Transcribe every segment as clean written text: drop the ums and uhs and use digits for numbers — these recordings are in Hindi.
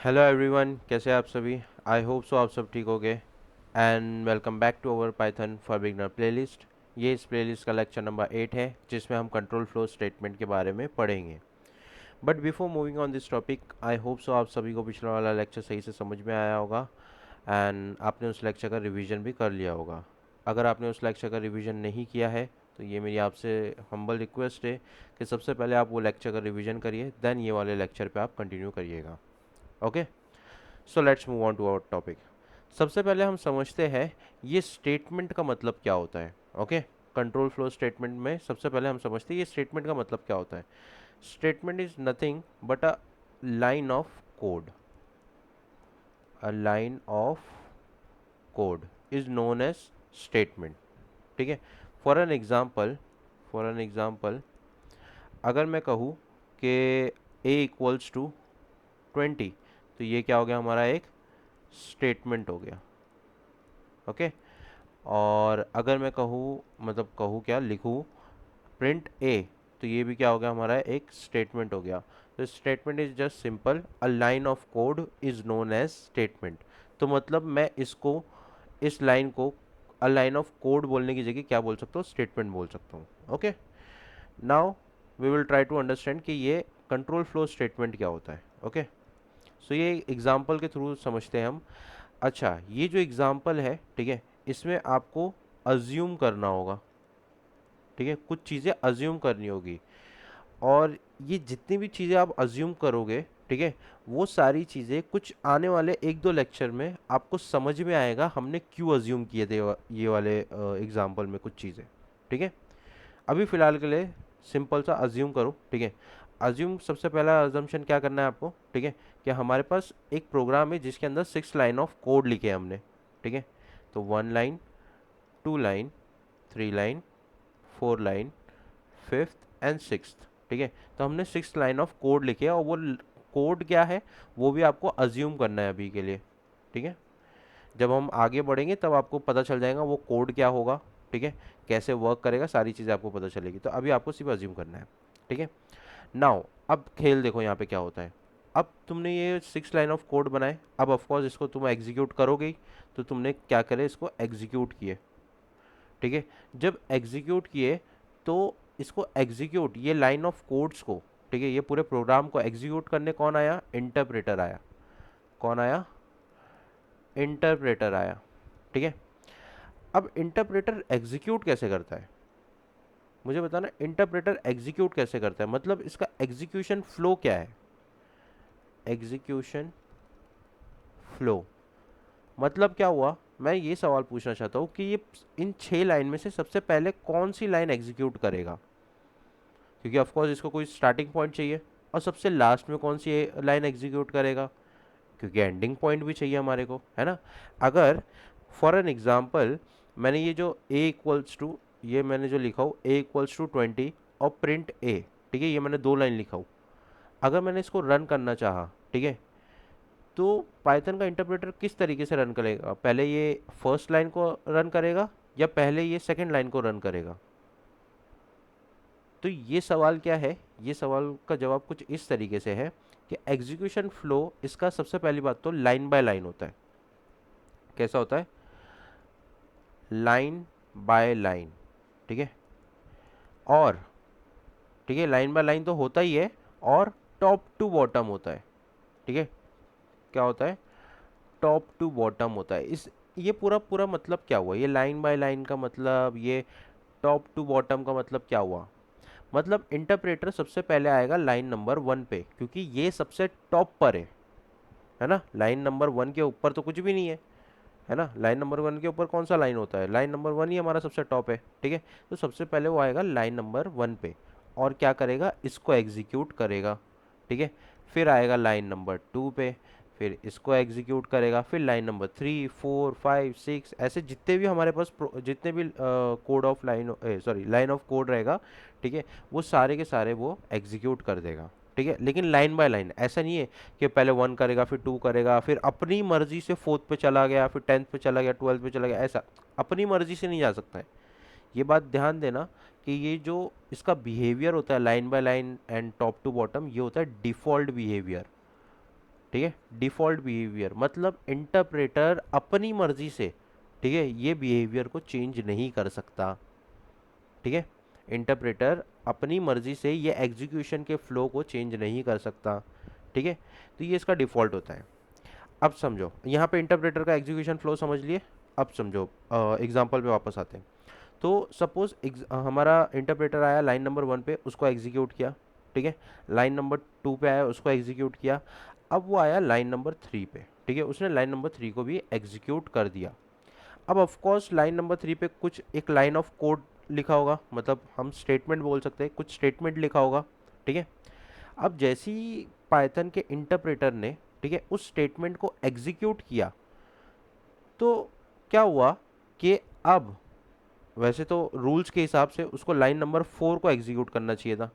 हेलो एवरीवन, कैसे हैं आप सभी। आई होप सो आप सब ठीक होगे। And welcome back to our Python for beginner playlist. ये इस प्लेलिस्ट का लेक्चर नंबर 8 है जिसमें हम कंट्रोल फ्लो स्टेटमेंट के बारे में पढ़ेंगे। But before moving on this topic, I hope so आप सभी को पिछला वाला लेक्चर सही से समझ में आया होगा एंड आपने उस लेक्चर का रिवीजन भी कर लिया होगा। अगर आपने उस लेक्चर का रिवीजन नहीं किया है तो ये मेरी आपसे हम्बल रिक्वेस्ट है कि सबसे पहले आप वो लेक्चर का रिवीजन करिए, देन ये वाले लेक्चर पे आप कंटिन्यू करिएगा। Okay, so let's move on to our topic. सबसे पहले हम समझते हैं ये स्टेटमेंट का मतलब क्या होता है। ओके, कंट्रोल फ्लो स्टेटमेंट में सबसे पहले हम समझते हैं ये स्टेटमेंट का मतलब क्या होता है। Statement is nothing but a line of code. A line of code is known as statement. ठीक है, फॉर एन एग्जाम्पल, अगर मैं कहूँ कि a इक्वल्स टू 20, तो ये क्या हो गया, हमारा एक स्टेटमेंट हो गया। ओके, और अगर मैं कहूँ, मतलब कहूँ क्या, लिखूँ प्रिंट ए, तो ये भी क्या हो गया, हमारा एक स्टेटमेंट हो गया। तो statement is just simple, a line of code is known as statement. तो मतलब मैं इसको, इस लाइन को अ लाइन ऑफ कोड बोलने की जगह क्या बोल सकता हूँ, स्टेटमेंट बोल सकता हूँ। Okay, now we will try to understand कि ये कंट्रोल फ्लो स्टेटमेंट क्या होता है। ओके, सो ये एग्जाम्पल के थ्रू समझते हैं हम। अच्छा, ये जो एग्जाम्पल है, ठीक है, इसमें आपको अज्यूम करना होगा। ठीक है, कुछ चीज़ें अज्यूम करनी होगी, और ये जितनी भी चीज़ें आप अज्यूम करोगे, ठीक है, वो सारी चीज़ें कुछ आने वाले एक दो लेक्चर में आपको समझ में आएगा हमने क्यों अज्यूम किए थे ये वाले एग्जाम्पल में कुछ चीज़ें। ठीक है, अभी फ़िलहाल के लिए सिंपल सा अज्यूम करो। ठीक है, अज्यूम सबसे पहला अजम्पशन क्या करना है आपको, ठीक है, कि हमारे पास एक प्रोग्राम है जिसके अंदर 6 लाइन ऑफ कोड लिखे हैं हमने। ठीक है, तो 1 line, 2 line, 3 line, 4 line, 5th and 6th। ठीक है, तो हमने 6 लाइन ऑफ कोड लिखे और वो कोड क्या है वो भी आपको अज्यूम करना है अभी के लिए। ठीक है, जब हम आगे बढ़ेंगे तब आपको पता चल जाएगा वो कोड क्या होगा। ठीक है, कैसे वर्क करेगा, सारी चीज़ें आपको पता चलेगी। तो अभी आपको सिर्फ अज्यूम करना है। ठीक है, नाउ अब खेल देखो यहाँ पे क्या होता है। अब तुमने ये 6 लाइन ऑफ कोड बनाए, अब ऑफकोर्स इसको तुम एग्जीक्यूट करोगे ही, तो तुमने क्या करे, इसको एग्जीक्यूट किए। ठीक है, जब एग्जीक्यूट किए तो इसको एग्जीक्यूट, ये लाइन ऑफ कोड्स को, ठीक है, ये पूरे प्रोग्राम को एग्जीक्यूट करने कौन आया, इंटरप्रेटर आया। कौन आया, इंटरप्रेटर आया। ठीक है, अब इंटरप्रेटर एग्जीक्यूट कैसे करता है, मुझे बताना। इंटरप्रेटर एग्जीक्यूट कैसे करता है, मतलब इसका एग्जीक्यूशन फ्लो क्या है। एग्जीक्यूशन फ्लो मतलब क्या हुआ, मैं ये सवाल पूछना चाहता हूँ कि ये इन 6 लाइन में से सबसे पहले कौन सी लाइन एग्जीक्यूट करेगा, क्योंकि ऑफकोर्स इसको कोई स्टार्टिंग पॉइंट चाहिए। और सबसे लास्ट में कौन सी लाइन एग्जीक्यूट करेगा, क्योंकि एंडिंग पॉइंट भी चाहिए हमारे को, है ना। अगर फॉर एन एग्जाम्पल मैंने ये जो ए इक्वल्स टू, ये मैंने जो लिखा हूँ ए इक्वल्स टू 20 और प्रिंट ए, ठीक है, ये मैंने 2 लाइन लिखा हूँ। अगर मैंने इसको रन करना चाहा, ठीक है, तो पाइथन का इंटरप्रेटर किस तरीके से रन करेगा, पहले ये फर्स्ट लाइन को रन करेगा या पहले ये सेकंड लाइन को रन करेगा। तो ये सवाल क्या है, ये सवाल का जवाब कुछ इस तरीके से है कि एग्जीक्यूशन फ्लो इसका सबसे पहली बात तो लाइन बाय लाइन होता है। कैसा होता है, लाइन बाय लाइन। ठीक है, और ठीक है, लाइन बाय लाइन तो होता ही है, और टॉप टू बॉटम होता है। ठीक है, क्या होता है, टॉप टू बॉटम होता है। इस ये पूरा पूरा मतलब क्या हुआ, ये लाइन बाय लाइन का मतलब, ये टॉप टू बॉटम का मतलब क्या हुआ। मतलब इंटरप्रेटर सबसे पहले आएगा लाइन नंबर 1 पे, क्योंकि ये सबसे टॉप पर है ना। लाइन नंबर 1 के ऊपर तो कुछ भी नहीं है ना। लाइन नंबर 1 के ऊपर कौन सा लाइन होता है, लाइन नंबर 1 ही हमारा सबसे टॉप है। ठीक है, तो सबसे पहले वो आएगा लाइन नंबर 1 पे, और क्या करेगा, इसको एग्जीक्यूट करेगा। ठीक है, फिर आएगा लाइन नंबर 2 पे, फिर इसको एग्जीक्यूट करेगा, फिर लाइन नंबर 3, 4, 5, 6, ऐसे जितने भी हमारे पास जितने भी code of line, sorry line of code रहेगा, ठीक है, वो सारे के सारे वो एग्जीक्यूट कर देगा। ठीक है, लेकिन लाइन बाय लाइन, ऐसा नहीं है कि पहले 1 करेगा फिर 2 करेगा फिर अपनी मर्जी से 4th पे चला गया, फिर 10th पे चला गया, 12th पे चला गया, ऐसा अपनी मर्जी से नहीं जा सकता है। ये बात ध्यान देना कि ये जो इसका बिहेवियर होता है line by line and top to bottom, ये होता है डिफ़ॉल्ट बिहेवियर। ठीक है। डिफ़ॉल्ट बिहेवियर मतलब इंटरप्रेटर अपनी मर्जी से, ठीक है, ये बिहेवियर को चेंज नहीं कर सकता, ठीक है। इंटरप्रेटर अपनी मर्जी से ये एग्जीक्यूशन के फ्लो को चेंज नहीं कर सकता, ठीक है। तो ये इसका डिफ़ॉल्ट होता है। अब समझो यहाँ पे इंटरप्रेटर का एग्जीक्यूशन फ्लो समझ लिए। अब समझो एग्जांपल पे वापस आते हैं। तो सपोज हमारा इंटरप्रेटर आया लाइन नंबर 1 पे, उसको एग्जीक्यूट किया, ठीक है। लाइन नंबर 2 पे आया, उसको एग्जीक्यूट किया। अब वो आया लाइन नंबर 3 पे, ठीक है, उसने लाइन नंबर 3 को भी एग्जीक्यूट कर दिया। अब ऑफ कोर्स लाइन नंबर 3 पे कुछ एक लाइन ऑफ कोड लिखा होगा, मतलब हम स्टेटमेंट बोल सकते हैं, कुछ स्टेटमेंट लिखा होगा, ठीक है। अब जैसे ही पाइथन के इंटरप्रेटर ने, ठीक है, उस स्टेटमेंट को एग्जीक्यूट किया, तो क्या हुआ कि अब वैसे तो रूल्स के हिसाब से उसको लाइन नंबर 4 को एग्जीक्यूट करना चाहिए था,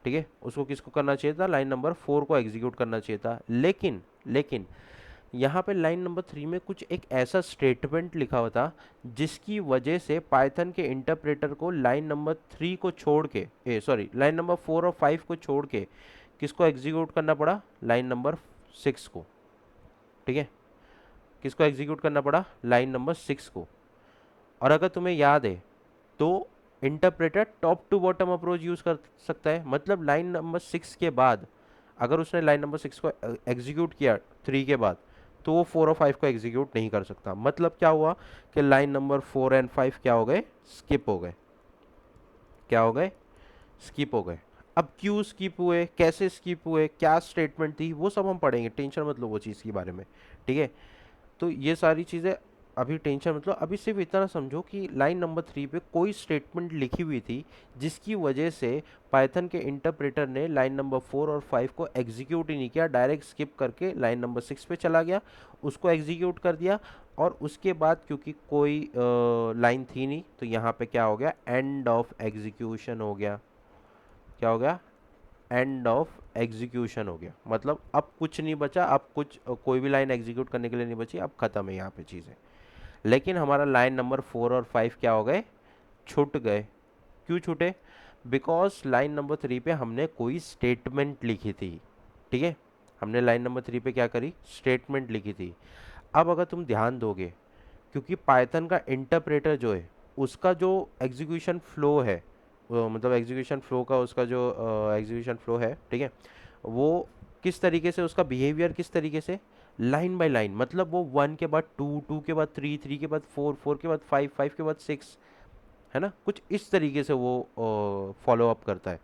ठीक है, उसको किसको करना चाहिए था, लाइन नंबर 4 को एग्जीक्यूट करना चाहिए था। लेकिन लेकिन यहाँ पे लाइन नंबर 3 में कुछ एक ऐसा स्टेटमेंट लिखा हुआ था जिसकी वजह से पाइथन के इंटरप्रेटर को लाइन नंबर 3 को छोड़ के, लाइन नंबर 4 और 5 को छोड़ के किसको एग्जीक्यूट करना पड़ा, लाइन नंबर 6 को, ठीक है। किसको एग्जीक्यूट करना पड़ा, लाइन नंबर 6 को। और अगर तुम्हें याद है तो interpreter top to bottom approach use कर सकता है, मतलब लाइन नंबर 6 के बाद अगर उसने लाइन नंबर 6 को एग्जीक्यूट किया 3 के बाद, तो वो 4 और 5 को एग्जीक्यूट नहीं कर सकता। मतलब क्या हुआ कि लाइन नंबर 4 एंड 5 क्या हो गए, स्किप हो गए। क्या हो गए, स्किप हो गए। अब क्यों स्किप हुए, कैसे स्किप हुए, क्या स्टेटमेंट थी, वो सब हम पढ़ेंगे, टेंशन मत लो वो चीज़ के बारे में, ठीक है। तो ये सारी चीज़ें अभी टेंशन मतलब अभी सिर्फ इतना समझो कि लाइन नंबर 3 पे कोई स्टेटमेंट लिखी हुई थी जिसकी वजह से पाइथन के इंटरप्रेटर ने लाइन नंबर 4 और 5 को एग्जीक्यूट ही नहीं किया, डायरेक्ट स्किप करके लाइन नंबर 6 पे चला गया, उसको एग्जीक्यूट कर दिया। और उसके बाद क्योंकि कोई लाइन थी नहीं, तो यहाँ पे क्या हो गया, एंड ऑफ एग्जीक्यूशन हो गया। क्या हो गया, एंड ऑफ एग्जीक्यूशन हो गया। मतलब अब कुछ नहीं बचा, अब कुछ कोई भी लाइन एग्जीक्यूट करने के लिए नहीं बची, अब खत्म है यहाँ पे चीज़ें। लेकिन हमारा लाइन नंबर 4 और 5 क्या हो गए, छूट गए। क्यों छूटे, बिकॉज लाइन नंबर 3 पे हमने कोई स्टेटमेंट लिखी थी, ठीक है। हमने लाइन नंबर 3 पे क्या करी, स्टेटमेंट लिखी थी। अब अगर तुम ध्यान दोगे, क्योंकि पाइथन का इंटरप्रेटर जो है उसका जो एग्जीक्यूशन फ्लो है, मतलब एग्जीक्यूशन फ्लो का उसका जो एग्जीक्यूशन फ्लो है, ठीक है, वो किस तरीके से, उसका बिहेवियर किस तरीके से, लाइन बाय लाइन। मतलब वो 1 के बाद 2, 2 के बाद 3, 3 के बाद 4, 4 के बाद 5, 5 के बाद 6, है ना, कुछ इस तरीके से वो फॉलो अप करता है।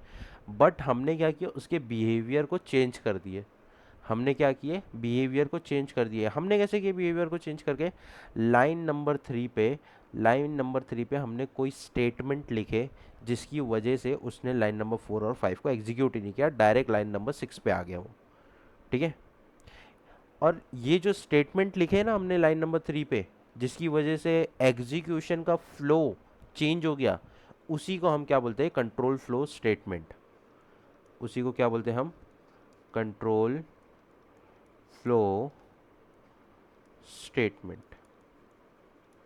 बट हमने क्या किया, उसके बिहेवियर को चेंज कर दिए। हमने क्या किए, बिहेवियर को चेंज कर दिए। हमने कैसे किए बिहेवियर को चेंज करके, लाइन नंबर 3 पे हमने कोई स्टेटमेंट लिखे जिसकी वजह से उसने लाइन नंबर 4 और 5 को एग्जीक्यूट ही नहीं किया, डायरेक्ट लाइन नंबर 6 पे आ गया वो, ठीक है। और ये जो स्टेटमेंट लिखे हैं ना हमने लाइन नंबर 3 पे, जिसकी वजह से एग्जीक्यूशन का फ्लो चेंज हो गया, उसी को हम क्या बोलते हैं, कंट्रोल फ्लो स्टेटमेंट। उसी को क्या बोलते हैं हम, कंट्रोल फ्लो स्टेटमेंट,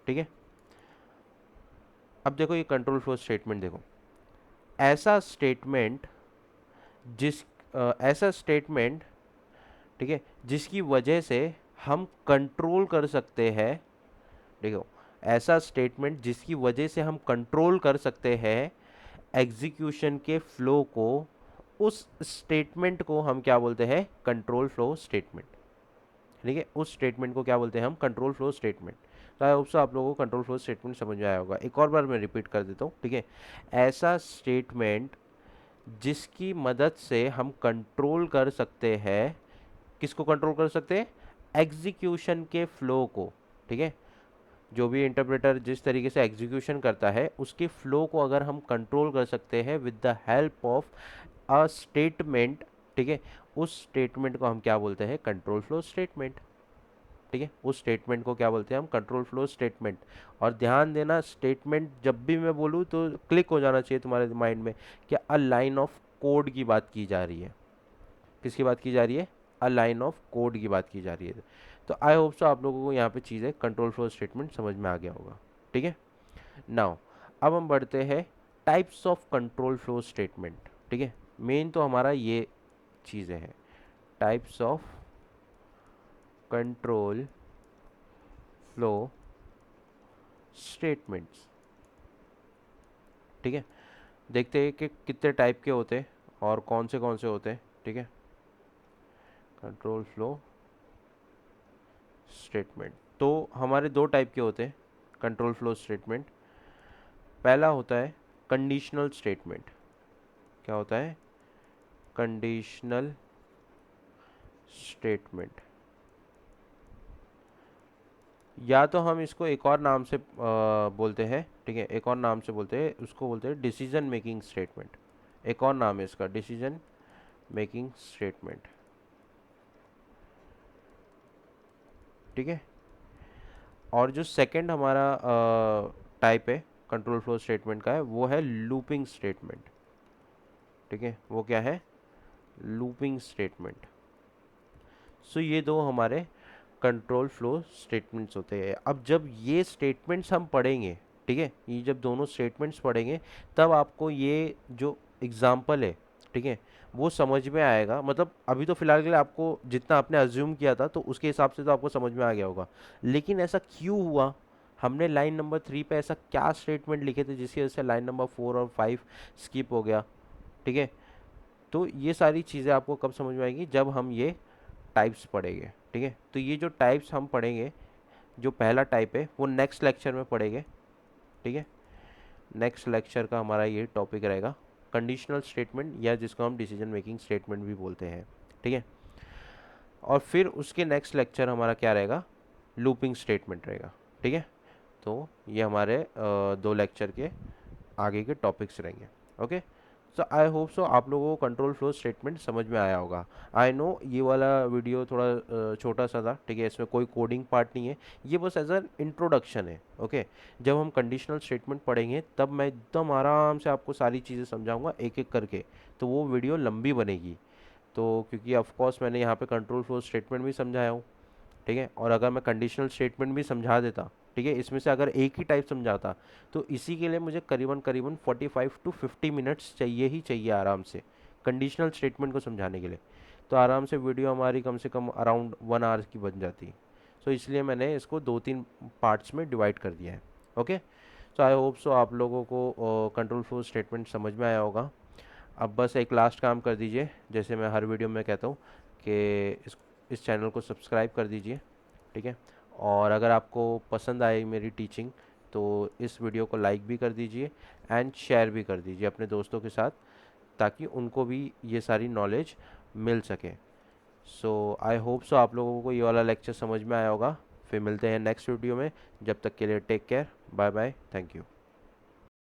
ठीक है। अब देखो ये कंट्रोल फ्लो स्टेटमेंट देखो, ऐसा स्टेटमेंट जिस ऐसा स्टेटमेंट, ठीक है, जिसकी वजह से हम कंट्रोल कर सकते हैं। देखो, ऐसा स्टेटमेंट जिसकी वजह से हम कंट्रोल कर सकते हैं एग्जीक्यूशन के फ्लो को, उस स्टेटमेंट को हम क्या बोलते हैं, कंट्रोल फ्लो स्टेटमेंट, ठीक है। उस स्टेटमेंट को क्या बोलते हैं हम, कंट्रोल फ्लो स्टेटमेंट। तो आई होप सो आप लोगों को कंट्रोल फ्लो स्टेटमेंट समझ में आया होगा। एक और बार मैं रिपीट कर देता हूँ, ठीक है। ऐसा स्टेटमेंट जिसकी मदद से हम कंट्रोल कर सकते हैं, किसको कंट्रोल कर सकते हैं, एग्जीक्यूशन के फ्लो को, ठीक है। जो भी इंटरप्रेटर जिस तरीके से एग्जीक्यूशन करता है उसके फ्लो को अगर हम कंट्रोल कर सकते हैं with the help of a statement, ठीक है, उस स्टेटमेंट को हम क्या बोलते हैं, कंट्रोल फ्लो स्टेटमेंट, ठीक है। उस स्टेटमेंट को क्या बोलते हैं हम, कंट्रोल फ्लो स्टेटमेंट। और ध्यान देना, स्टेटमेंट जब भी मैं बोलूँ तो क्लिक हो जाना चाहिए तुम्हारे माइंड में कि अ लाइन ऑफ कोड की बात की जा रही है। किसकी बात की जा रही है, अ लाइन ऑफ कोड की बात की जा रही है। तो आई होप सो आप लोगों को यहाँ पे चीज़ें, कंट्रोल फ्लो स्टेटमेंट समझ में आ गया होगा, ठीक है। नाउ अब हम बढ़ते हैं types of control flow statement, ठीक है। मेन तो हमारा ये चीज़ें हैं, types of control flow statements. ठीक है, देखते हैं कि कितने टाइप के होते हैं और कौन से होते हैं। ठीक है, कंट्रोल फ्लो स्टेटमेंट तो हमारे दो टाइप के होते हैं कंट्रोल फ्लो स्टेटमेंट। पहला होता है कंडीशनल स्टेटमेंट। क्या होता है? कंडीशनल स्टेटमेंट, या तो हम इसको एक और नाम से बोलते हैं। ठीक है, एक और नाम से बोलते हैं, उसको बोलते हैं डिसीजन मेकिंग स्टेटमेंट। एक और नाम है इसका, डिसीजन मेकिंग स्टेटमेंट। ठीक है, और जो सेकंड हमारा टाइप है कंट्रोल फ्लो स्टेटमेंट का है, वो है लूपिंग स्टेटमेंट। ठीक है, वो क्या है? Looping statement. सो ये दो हमारे कंट्रोल फ्लो स्टेटमेंट्स होते हैं। अब जब ये स्टेटमेंट्स हम पढ़ेंगे, ठीक है, ये जब दोनों स्टेटमेंट्स पढ़ेंगे, तब आपको ये जो एग्जाम्पल है, ठीक है, वो समझ में आएगा। मतलब अभी तो फिलहाल के लिए आपको जितना आपने अज्यूम किया था तो उसके हिसाब से तो आपको समझ में आ गया होगा, लेकिन ऐसा क्यों हुआ, हमने लाइन नंबर 3 पे ऐसा क्या स्टेटमेंट लिखे थे जिसकी वजह से लाइन नंबर 4 और 5 स्किप हो गया। ठीक है, तो ये सारी चीज़ें आपको कब समझ में आएगी? जब हम ये टाइप्स पढ़ेंगे। ठीक है, तो ये जो टाइप्स हम पढ़ेंगे, जो पहला टाइप है वो नेक्स्ट लेक्चर में पढ़ेंगे। ठीक है, नेक्स्ट लेक्चर का हमारा ये टॉपिक रहेगा कंडीशनल स्टेटमेंट, या जिसको हम डिसीजन मेकिंग स्टेटमेंट भी बोलते हैं। ठीक है, और फिर उसके नेक्स्ट लेक्चर हमारा क्या रहेगा? लूपिंग स्टेटमेंट रहेगा। ठीक है, तो ये हमारे दो लेक्चर के आगे के टॉपिक्स रहेंगे। Okay, so I hope so आप लोगों को कंट्रोल फ्लो स्टेटमेंट समझ में आया होगा। आई नो ये वाला वीडियो थोड़ा छोटा सा था। ठीक है, इसमें कोई कोडिंग पार्ट नहीं है, ये बस एज एन इंट्रोडक्शन है। ओके, जब हम कंडीशनल स्टेटमेंट पढ़ेंगे तब मैं एकदम आराम से आपको सारी चीज़ें समझाऊंगा एक एक करके, तो वो वीडियो लंबी बनेगी। तो क्योंकि ऑफ कोर्स मैंने यहाँ पे कंट्रोल फ्लो स्टेटमेंट भी समझाया हूँ। ठीक है, और अगर मैं कंडीशनल स्टेटमेंट भी समझा देता, ठीक है, इसमें से अगर एक ही टाइप समझाता, तो इसी के लिए मुझे करीबन करीबन 45 टू 50 मिनट्स चाहिए ही चाहिए आराम से कंडीशनल स्टेटमेंट को समझाने के लिए। तो आराम से वीडियो हमारी कम से कम अराउंड 1 आवर की बन जाती। सो इसलिए मैंने इसको 2-3 पार्ट्स में डिवाइड कर दिया है। Okay, so I hope so आप लोगों को कंट्रोल फ्लो स्टेटमेंट समझ में आया होगा। अब बस एक लास्ट काम कर दीजिए, जैसे मैं हर वीडियो में कहता हूँ कि इस चैनल को सब्सक्राइब कर दीजिए। ठीक है, और अगर आपको पसंद आए मेरी टीचिंग तो इस वीडियो को लाइक भी कर दीजिए एंड शेयर भी कर दीजिए अपने दोस्तों के साथ, ताकि उनको भी ये सारी नॉलेज मिल सके। सो आई होप सो आप लोगों को ये वाला लेक्चर समझ में आया होगा। फिर मिलते हैं नेक्स्ट वीडियो में, जब तक के लिए take care, bye bye, thank you.